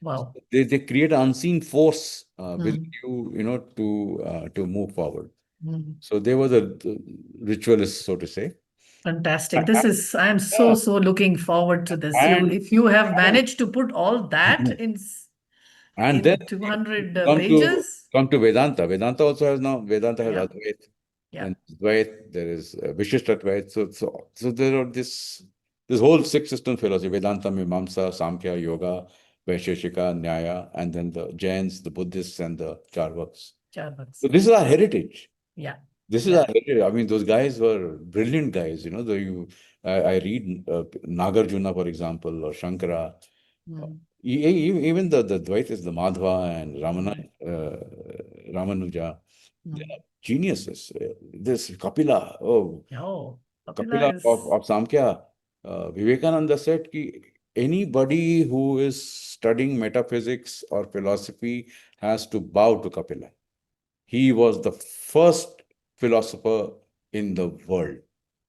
Wow. So they create an unseen force within you, to move forward. So they were the ritualists, so to say. Fantastic. I am so looking forward to this. If you have managed to put all that in then 200 come pages. To Vedanta. Vedanta also has now, Vedanta has Advaita. Yeah. And Advaita, there is Vishishtadvaita. So there are this whole six system philosophy, Vedanta, Mimamsa, Samkhya, Yoga, Vaisheshika, Nyaya, and then the Jains, the Buddhists, and the Charvaks. So this is our heritage. Yeah. This is our heritage. I mean, those guys were brilliant guys. I read Nagarjuna, for example, or Shankara. Even the Dvaitas, the Madhva and Ramanuja, they are geniuses. This Kapila, Kapila of Samkhya, Vivekananda said ki anybody who is studying metaphysics or philosophy has to bow to Kapila. He was the first philosopher in the world.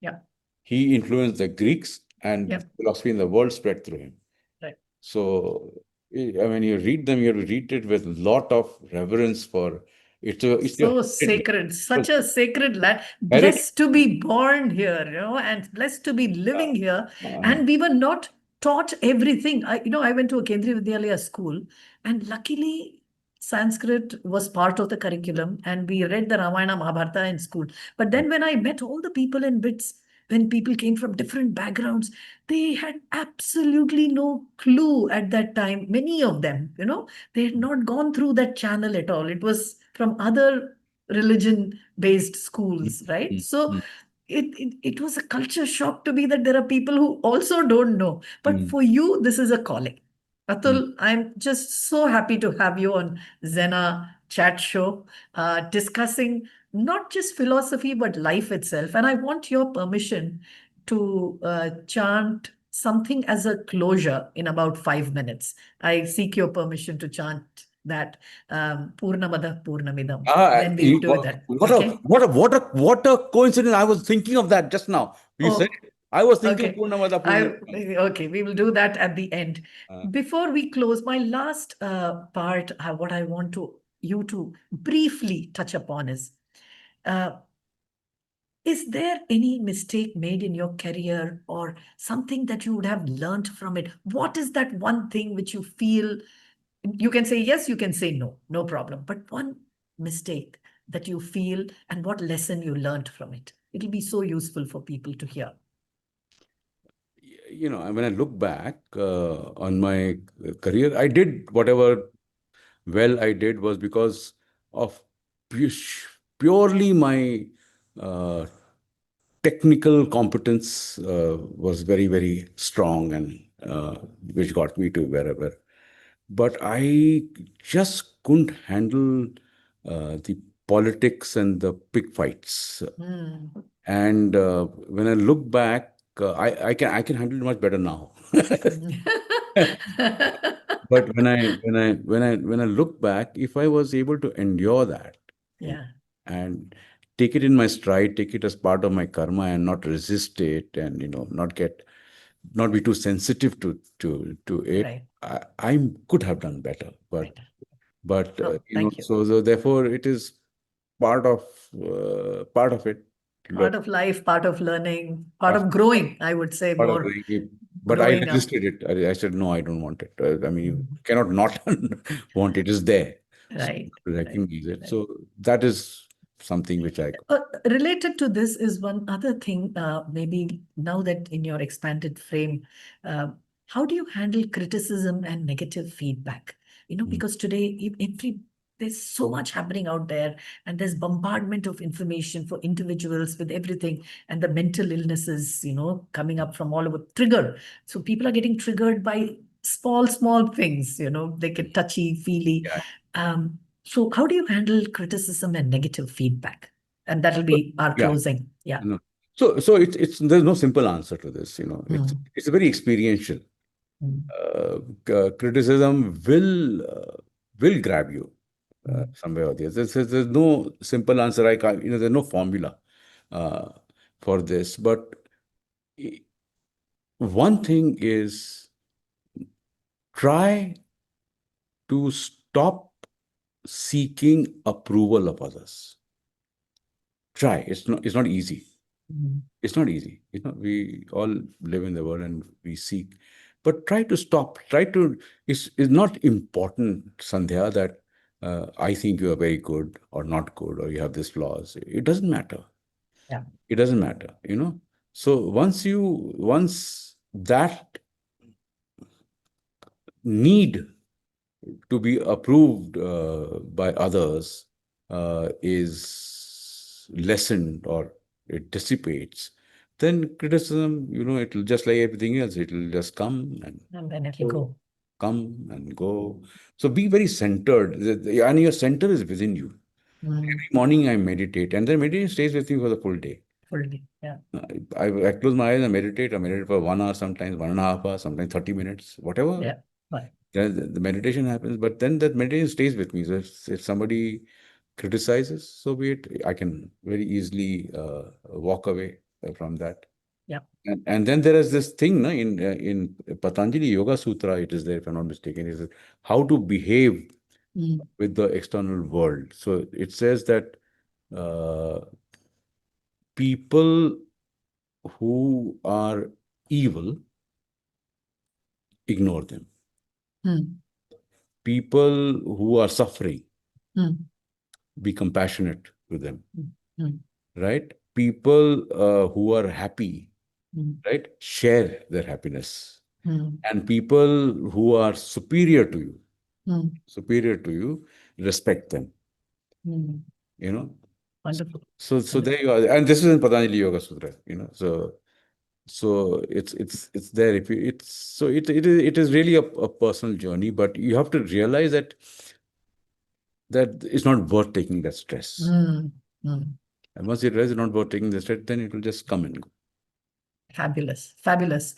Yeah. He influenced the Greeks, and philosophy in the world spread through him. Right. So when you read them, you have to read it with a lot of reverence for it's so sacred, such a sacred land. Blessed to be born here, and blessed to be living here. And we were not taught everything. I went to a Kendriya Vidyalaya school, and luckily Sanskrit was part of the curriculum, and we read the Ramayana Mahabharata in school. But then when I met all the people in BITS, when people came from different backgrounds, they had absolutely no clue at that time. Many of them, they had not gone through that channel at all. It was from other religion-based schools, right? So it was a culture shock to me that there are people who also don't know. But for you, this is a calling. Atul, I'm just so happy to have you on Zena Chat Show, discussing not just philosophy, but life itself. And I want your permission to chant something as a closure in about 5 minutes. I seek your permission to chant that Purnamada Purnamidam. Then we'll do that. What Okay. a coincidence. I was thinking of that just now. You said Oh, it. I was thinking okay. Purnamada Purnamidam. Okay, we will do that at the end. Uh, Before we close, my last part, what I want you to briefly touch upon is there any mistake made in your career or something that you would have learned from it? What is that one thing which you feel you can say yes, you can say no, no problem. But one mistake that you feel and what lesson you learned from it. It'll be so useful for people to hear. when I look back on my career, I did whatever I did was because of pu- purely my uh, technical competence was very, very strong and which got me to wherever. But I just couldn't handle the politics and the pig fights. Hmm. And when I look back, I can handle it much better now. But when I look back, if I was able to endure that, Yeah, and take it in my stride, take it as part of my karma, and not resist it, and not be too sensitive to it, right, I could have done better. But right. but Oh, thank you. so therefore it is part of it. Part of life, part of learning, part Of of growing, I would say part of more it. But I growing up. resisted it. I said, no, I don't want it. I mean, you Mhm. cannot not want it. It's there. So Right, right, recognize it. right. So that is something which I. Related to this is one other thing, maybe now that in your expanded frame, uh, how do you handle criticism and negative feedback? Mm. Because today, there's so much happening out there, and there's bombardment of information for individuals with everything, and the mental illnesses, coming up from all over, trigger. So people are getting triggered by small, small things, they get touchy, feely. Yeah. So how do you handle criticism and negative feedback? And that'll So, be our yeah. closing. Yeah. No. So it's there's no simple answer to this. Mm, It's very experiential. mm, Criticism will grab you mm, somewhere or the other. There's no simple answer. I can't. There's no formula uh, for this. But i- one thing is try to stop seeking approval of others. Try. It's not easy. mm. It's not easy. We all live in the world and we seek. But try to stop. It's not important, Sandhya, that I think you are very good or not good or you have these flaws. It doesn't matter. Yeah. It doesn't matter. So once that need to be approved by others is lessened or it dissipates, then criticism, it'll just like everything else, it'll just And then it'll go, go. come and go. So be very centered, and your center is within you. Mm, Every morning I meditate, and then meditation stays with me for the full day. fully. Yeah. I close my eyes and meditate. I meditate for 1 hour, sometimes 1.5 hours, sometimes 30 minutes, whatever. Yeah. Right. The meditation happens, but then that meditation stays with me. So if somebody criticizes, so be it. I can very easily walk away from that. Yeah. And then there is this thing, no, in Patanjali Yoga Sutra, it is there, if I'm not mistaken, is how to behave Mm, with the external world. So it says that uh, people who are evil, ignore them. mm, People who are suffering, mm, be compassionate to them, mm, mm, right? People who are happy, mm, right? Share their happiness. mm, And people who are mm, superior to you, respect them, mm. you know. Wonderful. So Wonderful. there you are. And this is in Patanjali Yoga Sutra. So it's there. If you it's so it is really a personal journey, but you have to realize that it's not worth taking that stress. Mm, mm. And once you realize it's not worth taking the stress, then it will just come and go. Fabulous. Fabulous.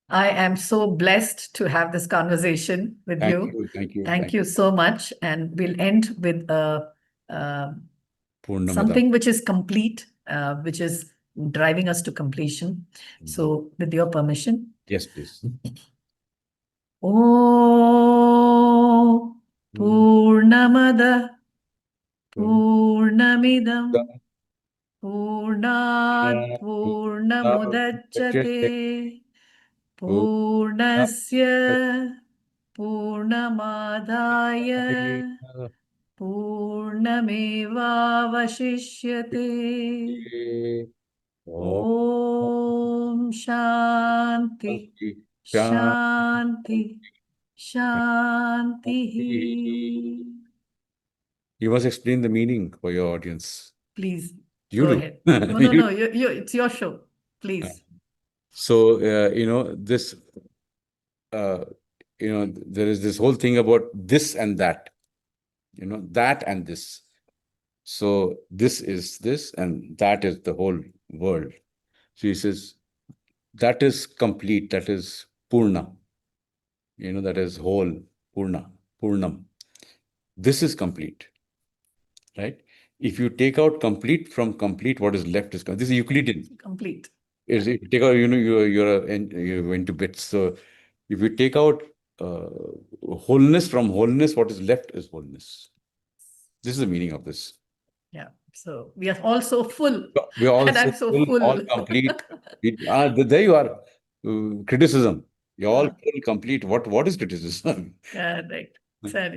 I am so blessed to have this conversation with Thank you. you. Thank you. Thank you so much. And we'll end with uh, Purnamada. something which is complete, which is driving us to completion. So, with your permission. Yes, please. Om Purnamada Purnamidam Purnat Purnamudachyate Purnasya Purnamadaya Purnamevavashishyate. Om Shanti Shanti Shanti. You must explain the meaning for your audience. Please You go do. ahead. No. It's your show. Please. So, this, there is this whole thing about this and that, that and this. So this is this and that is the whole world. So he says, that is complete, that is Purna. That is whole, Purna, Purnam. This is complete, right? If you take out complete from complete, what is left is complete. This is Euclidean. Complete. If you take out, you're into bits. So if you take out wholeness from wholeness, what is left is wholeness. This is the meaning of this. Yeah. So we are all so full. We are all And I'm so full. all complete. There you are. Criticism. You're all full, complete. What is criticism? Correct. Yeah.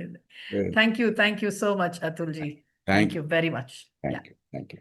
Thank you. Thank you so much, Atulji. Thank you very much. Thank you. Thank you.